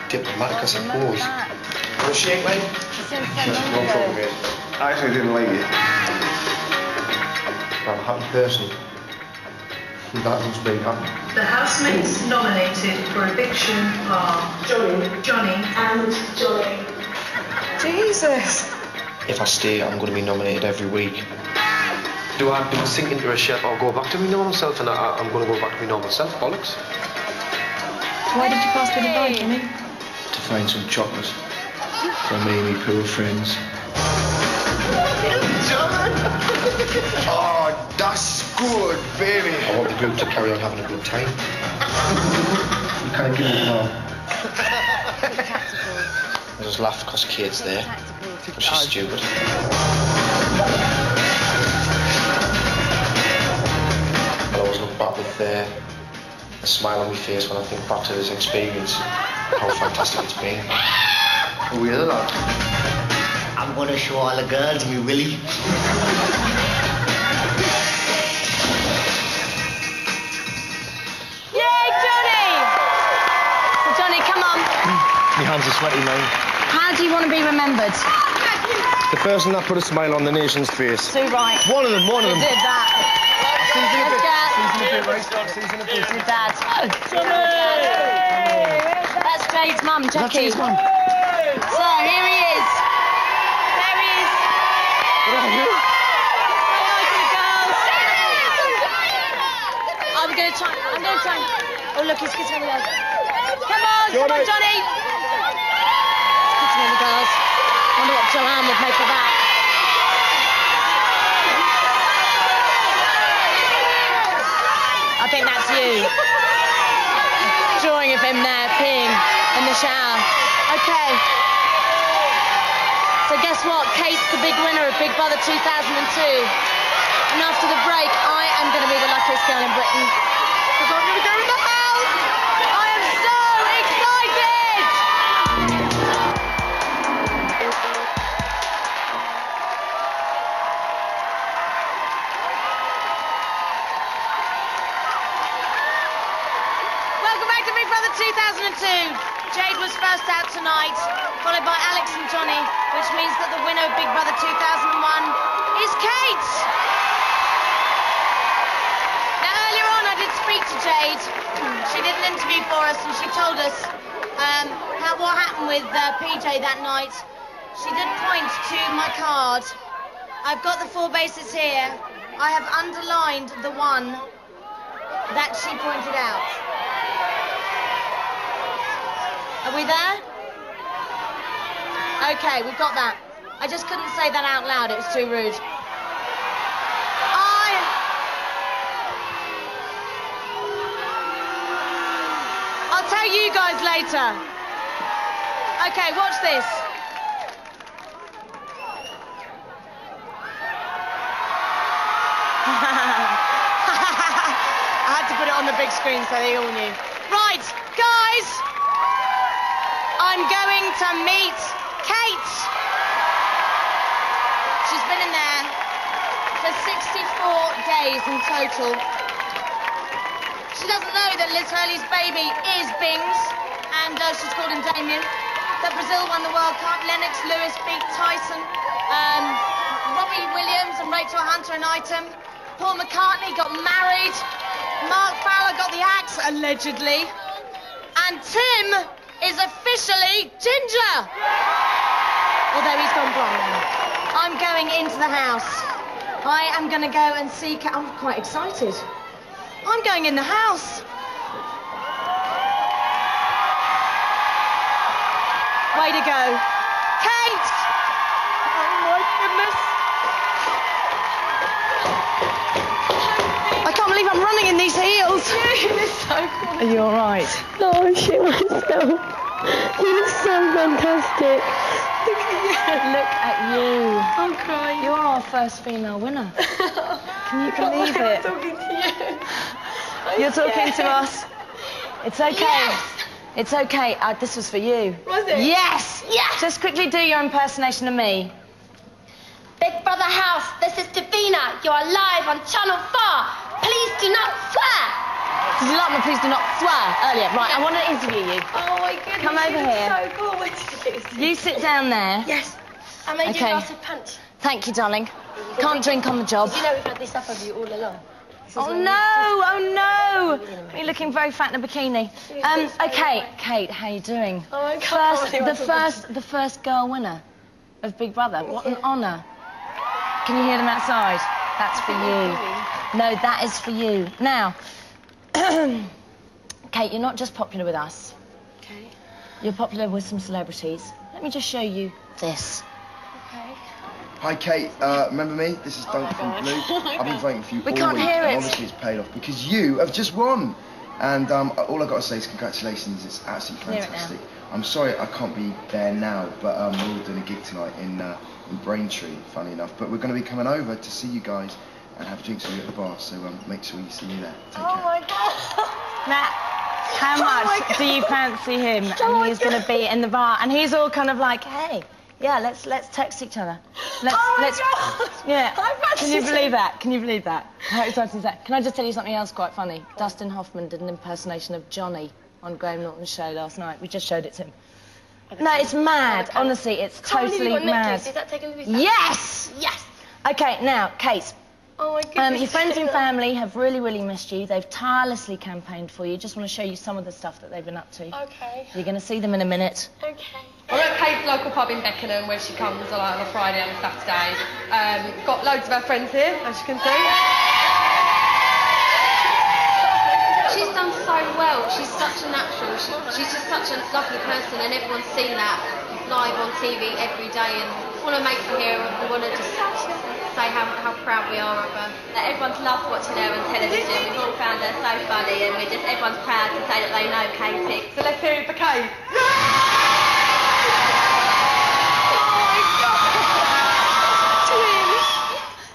diplomatic, I suppose. Want a shake, mate? No problem, mate. I actually didn't like you. I'm a happy person. That must be happy. The housemates nominated for eviction are Johnny and Johnny. Jesus! If I stay, I'm going to be nominated every week. Do I sink into a ship or go back to my normal self, and I'm going to go back to my normal self? Bollocks. Why did you pass the divide, Johnny? To find some chocolate for me and my poor friends. Oh, that's good, baby. I want the group to carry on having a good time. You can't give it now. I just laugh because Kate's there. But she's stupid. I'll always look back with a smile on my face when I think back to this experience, how fantastic it's been. Really? I'm going to show all the girls me Willie. Yay, Johnny! So, Johnny, come on. My hands are sweaty, man. How do you want to be remembered? The person that put a smile on the nation's face. Too right. One of them. You did that. Season a bit. Season a bit. Your dad. That's Jade's mum, Jackie. That's his mum. So, here he is. There he is. What are you? I'm going to try. Oh, look, he's kissing the girls. Come on, Johnny. Kissing the girls. Wonder what Joanne would make of that. I think that's you. Drawing of him there, peeing in the shower. Okay. So guess what? Kate's the big winner of Big Brother 2002. And after the break, I am going to be the luckiest girl in Britain. Because I'm going to go in the house! I am so excited! Welcome back to Big Brother 2002. Jade was first out tonight, followed by Alex and Johnny, which means that the winner of Big Brother 2001 is Kate. Now, earlier on, I did speak to Jade. She did an interview for us, and she told us what happened with PJ that night. She did point to my card. I've got the 4 bases here. I have underlined the one that she pointed out. Are we there? Okay, we've got that. I just couldn't say that out loud, it was too rude. I'll tell you guys later. Okay, watch this. I had to put it on the big screen so they all knew. Right, guys. I'm going to meet Kate. She's been in there for 64 days in total. She doesn't know that Liz Hurley's baby is Bings, and she's called him Damien. That Brazil won the World Cup. Lennox Lewis beat Tyson. Robbie Williams and Rachel Hunter an item. Paul McCartney got married. Mark Fowler got the axe, allegedly. And Tim is officially ginger. Although he's gone blonde now. I'm going into the house. I am going to go and see... I'm quite excited. I'm going in the house. Way to go. Kate! Oh, my goodness. I can't believe I'm running in these heels. You're so cool. Are you all right? Oh, shit myself. You look so fantastic. Look at you. I'm crying. You're our first female winner. Can you believe it? I'm talking to you. You're talking to us. It's okay. Yes. It's okay. This was for you. Was it? Yes. Yes. Just quickly do your impersonation of me. Big Brother House, this is Davina. You are live on Channel 4. Please do not swear. Did you like my please do not swear earlier? Right, I want to interview you. Oh my goodness. Come over here. So cool. What did you do? You sit down there. Yes. I made you a Okay. glass of punch. Thank you, darling. Can't drink on the job. You know we've had this stuff of you all along. Oh no! You're looking very fat in a bikini. Okay, Kate, how you doing? Oh, I can't The first girl winner of Big Brother. What an honour. Can you hear them outside? That's for you. No, that is for you. Now, Kate, you're not just popular with us. Okay. You're popular with some celebrities. Let me just show you this. Okay. Hi Kate, remember me? This is Duncan from Blue. I've been voting for you We all can't week, hear and it. obviously it's paid off because you have just won. And all I've got to say is congratulations, it's absolutely Hear it now. fantastic. I'm sorry I can't be there now, but we're all doing a gig tonight in Braintree, funny enough. But we're going to be coming over to see you guys and have drinks with you at the bar, so make sure you see me there. Take care. My God. Matt, how much do you fancy him? And he's going to be in the bar, and he's all kind of like, hey, yeah, let's text each other. Let's. God. Yeah. I fancy Can you believe him. that? Can you believe that? How exciting is that? Can I just tell you something else quite funny? Dustin Hoffman did an impersonation of Johnny on Graham Norton's show last night. We just showed it to him. No, it's mad. Honestly, it's totally mad. Is that taken to be Yes! Yes. Okay, now, Kate. Oh my goodness. Your friends and family have really, really missed you. They've tirelessly campaigned for you. Just want to show you some of the stuff that they've been up to. Okay. You're going to see them in a minute. Okay. We're at Kate's local pub in Beckenham where she comes on a Friday and a Saturday. Got loads of her friends here, as you can see. She's done so well. She's such a natural. She's just such a lovely person, and everyone's seen that live on TV every day. And we want to make her here. We want to just say how proud we are of her. That everyone's loved watching her on television. We've all found her so funny, and everyone's proud to say that they know Katie. So let's hear it for Kate.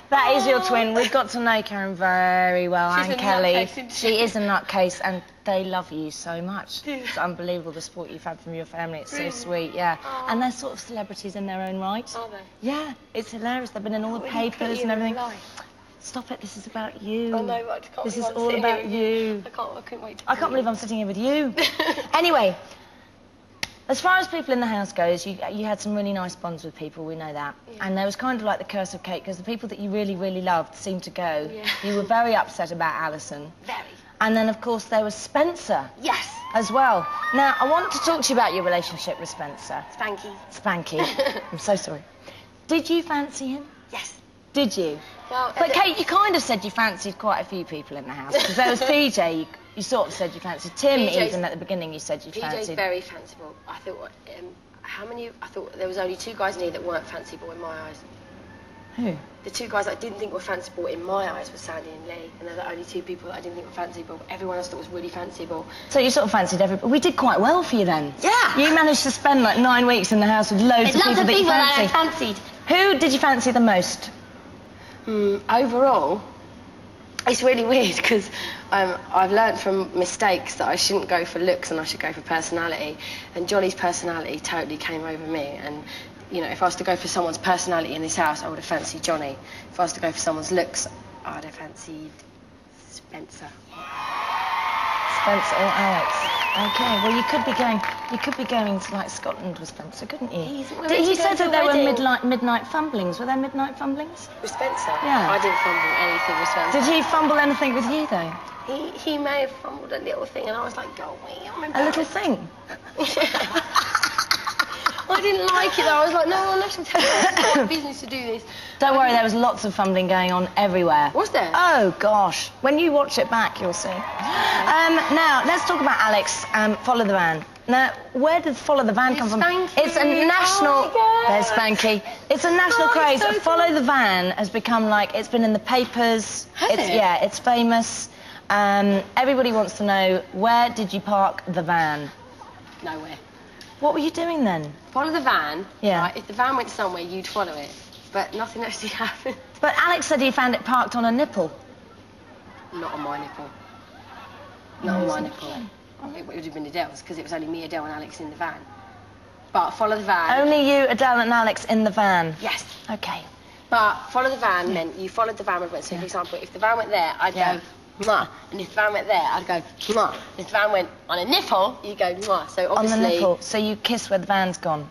That is your twin. We've got to know Karen very well, She's and a Kelly. nutcase, isn't she? She is a nutcase, and they love you so much. Yeah. It's unbelievable the support you've had from your family. It's Really? so sweet, yeah. Oh. And they're sort of celebrities in their own right. Are they? Yeah, it's hilarious. They've been in all the Can't really put papers you and in everything. real life. Stop it. This is about you. I know, but I can't This believe is I'm all sitting about here with you. I couldn't wait to I can't believe I'm sitting here with you. Anyway, as far as people in the house goes, you had some really nice bonds with people, we know that. Yeah. And there was kind of like the curse of Kate, because the people that you really, really loved seemed to go. Yeah. You were very upset about Alison. Very. And then, of course, there was Spencer Yes. as well. Now, I want to talk to you about your relationship with Spencer. Spanky. Spanky. I'm so sorry. Did you fancy him? Yes. Did you? Well, But Kate, you kind of said you fancied quite a few people in the house, because there was PJ, you sort of said you fancied. Tim, PJ's even at the beginning, you said you PJ's fancied. very fanciful. I thought, I thought there was only 2 guys in here that weren't fanciful in my eyes. Who? The 2 guys I didn't think were fanciful in my eyes were Sandy and Lee, and they're the only 2 people that I didn't think were fanciful. Everyone else thought was really fanciful. So you sort of fancied everybody. We did quite well for you then. Yeah. You managed to spend like 9 weeks in the house with loads of people that you that I fancied. fancied. Who did you fancy the most? Overall, it's really weird because I've learnt from mistakes that I shouldn't go for looks and I should go for personality. And Johnny's personality totally came over me. And you know, if I was to go for someone's personality in this house, I would have fancied Johnny. If I was to go for someone's looks, I'd have fancied Spencer. Spencer or Alex. Okay, well, you could be going You could be going to like Scotland with Spencer, couldn't you? He He said that there were midnight fumblings. Were there midnight fumblings? With Spencer? Yeah. I didn't fumble anything with Spencer. Did he fumble anything with you though? He may have fumbled a little thing, and I was like, go away, I'm A little thing? I didn't like it though. I was like, no, let's tell you, it's my business to do this. Don't worry, there was lots of fumbling going on everywhere. Was there? Oh gosh, when you watch it back, you'll see. Now let's talk about Alex. Follow the Van. Now, where did Follow the Van come from? Spanky. It's a national. Oh, there's Spanky. It's a national craze. So Follow the Van has become like it's been in the papers. Has it? Yeah, it's famous. Everybody wants to know, where did you park the van? Nowhere. What were you doing then? Follow the van. Yeah. Right? If the van went somewhere, you'd follow it. But nothing actually happened. But Alex said he found it parked on a nipple. Not on my nipple. Not on my nipple. It would have been Adele's, because it was only me, Adele and Alex in the van. But follow the van. Only you, Adele and Alex in the van? Yes. Okay. But follow the van meant you followed the van and went. So, for example, if the van went there, I'd go, mwah. And if the van went there, I'd go, mwah. If the van went on a nipple, you go, mwah. So obviously... On the nipple. So you kiss where the van's gone?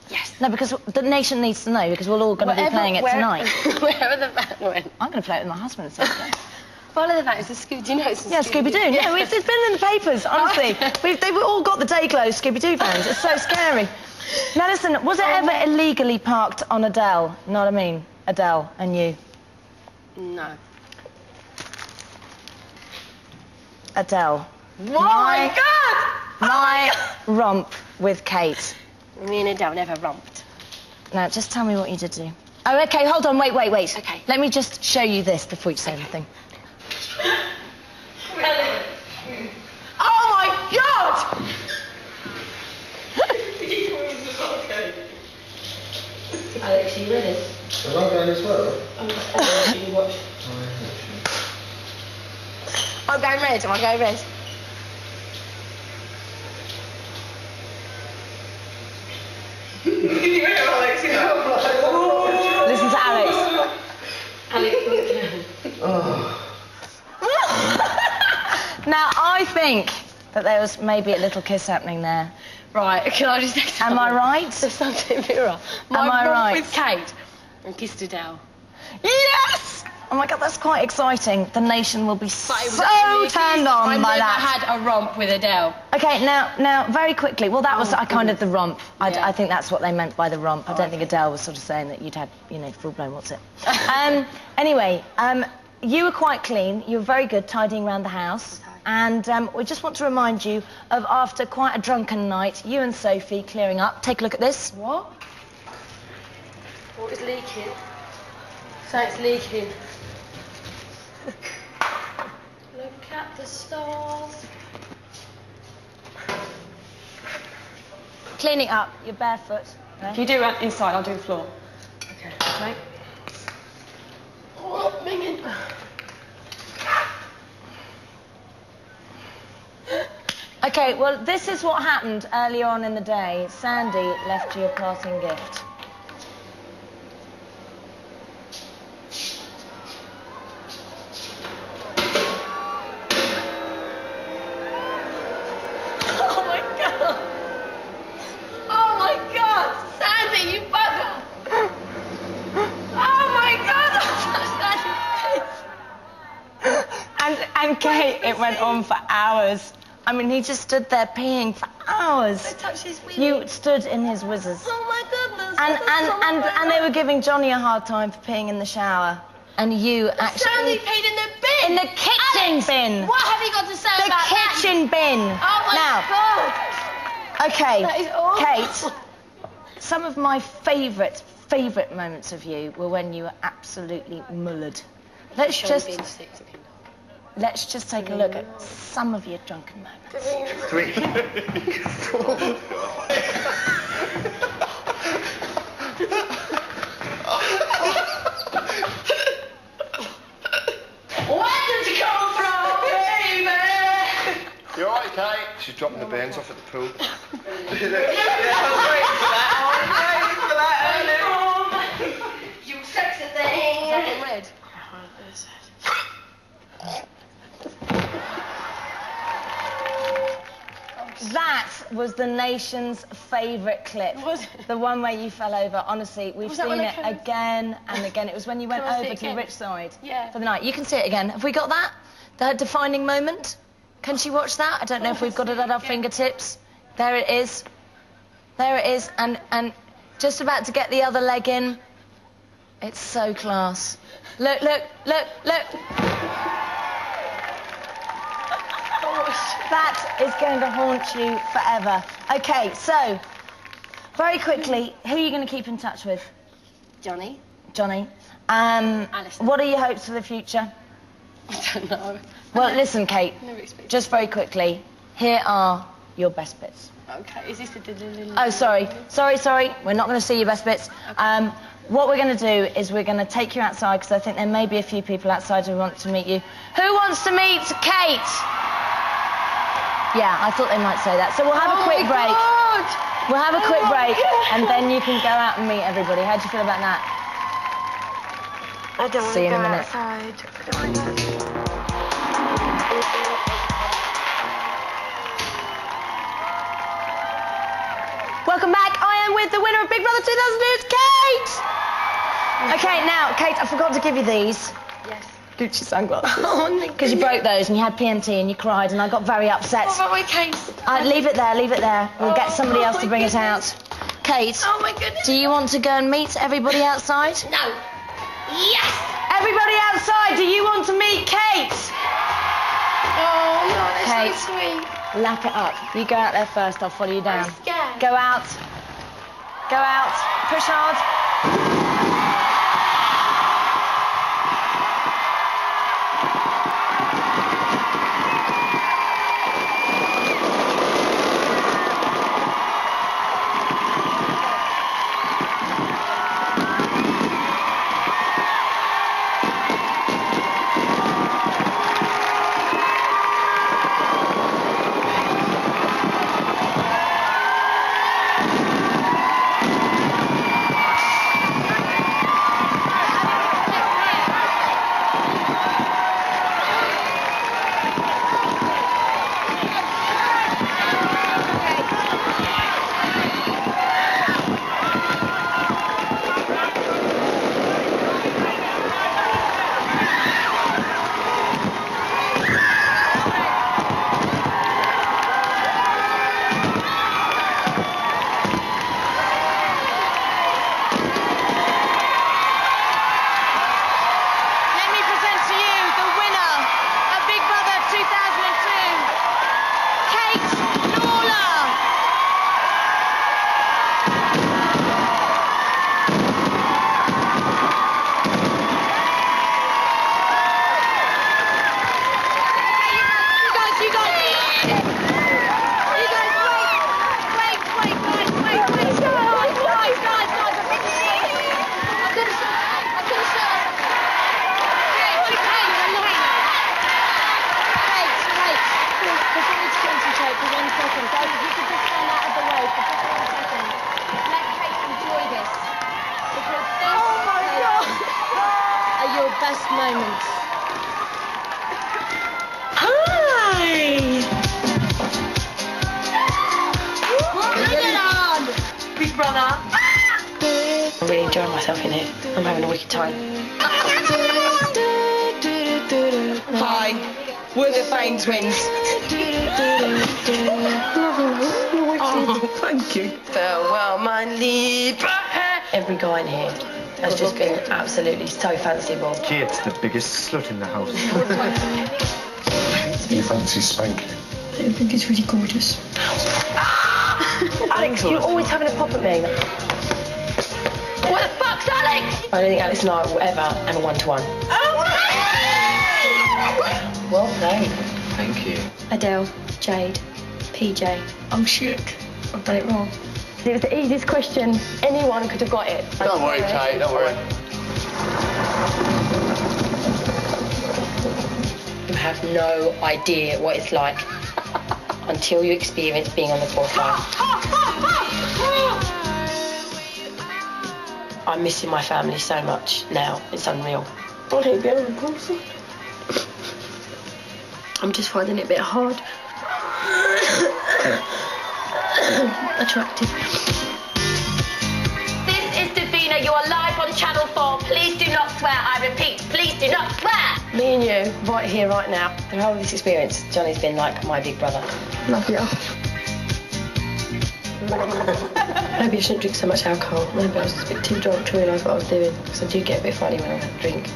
Yes. No, because the nation needs to know, because we're all going to be playing it tonight. Wherever the van went. I'm going to play it with my husband at Follow the van. It's a Scooby. Do you know it's a Yeah, Scooby-Doo. No, it's been in the papers, honestly. They've all got the day-glow Scooby-Doo vans. It's so scary. Now, listen, was it ever illegally parked on Adele? You know what I mean? Adele and you. No. Adele. My God! My romp with Kate. Me and Adele never romped. Now, just tell me what you did do. Oh, OK, hold on, wait. OK. Let me just show you this before you say anything. Oh, my God! Alex, are you ready? Am I going as well? You watch. I'm going red. Am I going red? Listen to Alex. Now, I think that there was maybe a little kiss happening there. Right, can I just say something? Am I right? There's something mirror. Am I right? With Kate and kissed Adele. Yes! Oh my God, that's quite exciting. The nation will be so turned on I by never that. had a romp with Adele. Okay, now, very quickly. Well, that was kind of the romp. I think that's what they meant by the romp. I don't think Adele was sort of saying that you'd had, full-blown, what's it? Anyway, you were quite clean. You were very good tidying around the house. And we just want to remind you of, after quite a drunken night, you and Sophie clearing up. Take a look at this. What? What is leaking? So it's leaking. Look at the stars. Cleaning up. You're barefoot. If you do it inside, I'll do the floor. Okay. Right. Oh, minging. Okay, well, this is what happened earlier on in the day. Sandy left you a parting gift. Oh my God! Oh my God! Sandy, you bugger! Oh my God! And Kate, it went on for hours. I mean, he just stood there peeing for hours. I touched his wee. You stood in his whizzers. Oh my goodness! And they were giving Johnny a hard time for peeing in the shower. And you actually... Sandy peed in the bin! In the kitchen bin! What have you got to say about The kitchen bin! Oh my God! Okay, That is awful. Kate, some of my favourite moments of you were when you were absolutely mullered. Let's just take a look at some of your drunken moments. 3, 4. Where did you come from, baby? You alright, Kate? She's dropping the burns off at the pool. You sexy thing. Is that in red? That was the nation's favourite clip. The one where you fell over. Honestly, we've seen it again and again. It was when you went over to the rich side for the night. You can see it again. Have we got that? The defining moment? Can she watch that? I don't know if we've got it at our fingertips. There it is. There it is. And just about to get the other leg in. It's so class. Look, look, look, look. That is going to haunt you forever. OK, so, very quickly, who are you going to keep in touch with? Johnny. Johnny. Alison. What are your hopes for the future? I don't know. Well, listen, Kate, just very quickly, here are your best bits. Okay, is this the... Oh, sorry. Sorry. We're not going to see your best bits. Okay. What we're going to do is we're going to take you outside, because I think there may be a few people outside who want to meet you. Who wants to meet Kate? Yeah, I thought they might say that. So we'll have a quick break. We'll have a quick break, and then you can go out and meet everybody. How do you feel about that? I don't want See to you in go a minute. outside. I don't want to. Welcome back. I am with the winner of Big Brother 2002, Kate! OK, now, Kate, I forgot to give you these. Yes. Gucci sunglasses. Because you broke those and you had PMT and you cried and I got very upset. What about my case? Leave it there, leave it there. We'll get somebody else to bring it out. Kate, oh my goodness. Do you want to go and meet everybody outside? No. Yes! Everybody outside, do you want to meet Kate? Oh, no, that's Kate, so sweet. lap it up. You go out there first, I'll follow you down. I'm scared. Go out. Go out. Push hard. Best moments. Hi! Big Brother. I'm really enjoying myself in here. I'm having a wicked time. Hi, we're the Fane twins. Oh, thank you. Farewell, my Lieber. Every guy in here has just been absolutely so fanciful. Kate's the biggest slut in the house. You fancy spanking? I think it's really gorgeous. Alex, you're always having a pop at me. What the fuck's Alex? I don't think Alex and I will ever have a one-to-one. Well played. Thank you. Adele, Jade, PJ. I'm shook. I've done it wrong. It was the easiest question. Anyone could have got it. Don't worry, Kate, don't worry. You have no idea what it's like until you experience being on the qualifier. I'm missing my family so much now. It's unreal. I hate being on the qualifier. I'm just finding it a bit hard. attractive. This is Davina. You are live on Channel 4. Please do not swear. I repeat, please do not swear. Me and you, right here, right now. Through all this experience, Johnny's been like my big brother. Love you. Maybe I shouldn't drink so much alcohol. Maybe I was just a bit too drunk to realise what I was doing. Because I do get a bit funny when I drink.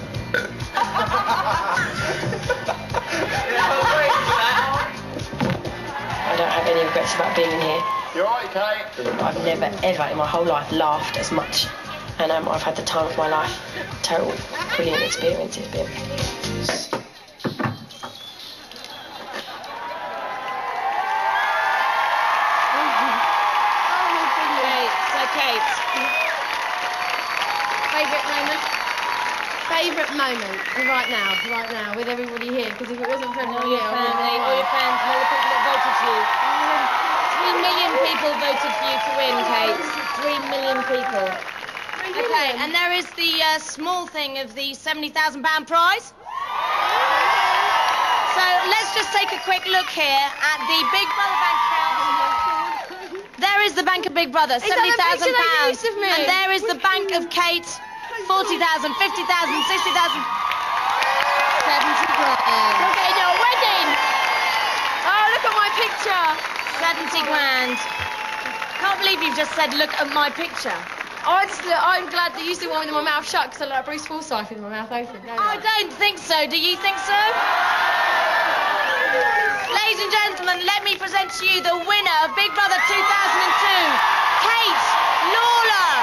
I don't have any regrets about being here. You alright, Kate? I've never, ever in my whole life laughed as much. And I've had the time of my life. Total, brilliant experience it's been. Kate. Favourite moment right now, with everybody here, because if it wasn't for everybody here, all your fans, all the people that voted for you. 3 million people voted for you to win, Kate. 3 million people. Okay, and there is the small thing of the £70,000 prize. So let's just take a quick look here at the Big Brother bank account. There is the bank of Big Brother, £70,000. And there is the bank of Kate, 40,000, 50,000, 60,000. 70 grand. Okay, no, wedding. Oh, look at my picture. 70 grand. Can't believe you've just said, look at my picture. I'm glad that you see one with my mouth shut because I look like Bruce Forsyth with my mouth open. I don't think so. Do you think so? Ladies and gentlemen, let me present to you the winner of Big Brother 2002, Kate Lawler.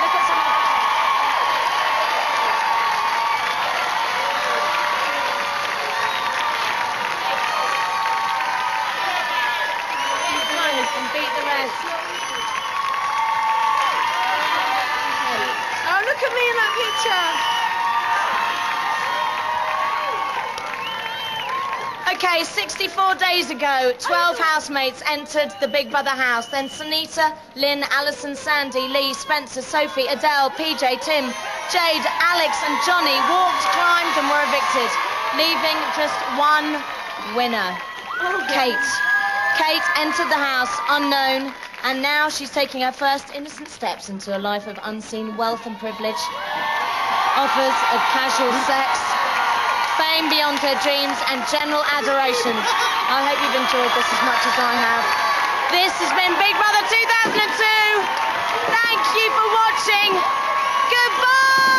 Look at some of the and beat the rest. Oh, look at me in that picture. Okay, 64 days ago, 12 housemates entered the Big Brother house. Then Sunita, Lynn, Alison, Sandy, Lee, Spencer, Sophie, Adele, PJ, Tim, Jade, Alex and Johnny walked, climbed and were evicted, leaving just one winner, Kate. Kate entered the house unknown, and now she's taking her first innocent steps into a life of unseen wealth and privilege, offers of casual sex, fame beyond her dreams, and general adoration. I hope you've enjoyed this as much as I have. This has been Big Brother 2002. Thank you for watching. Goodbye!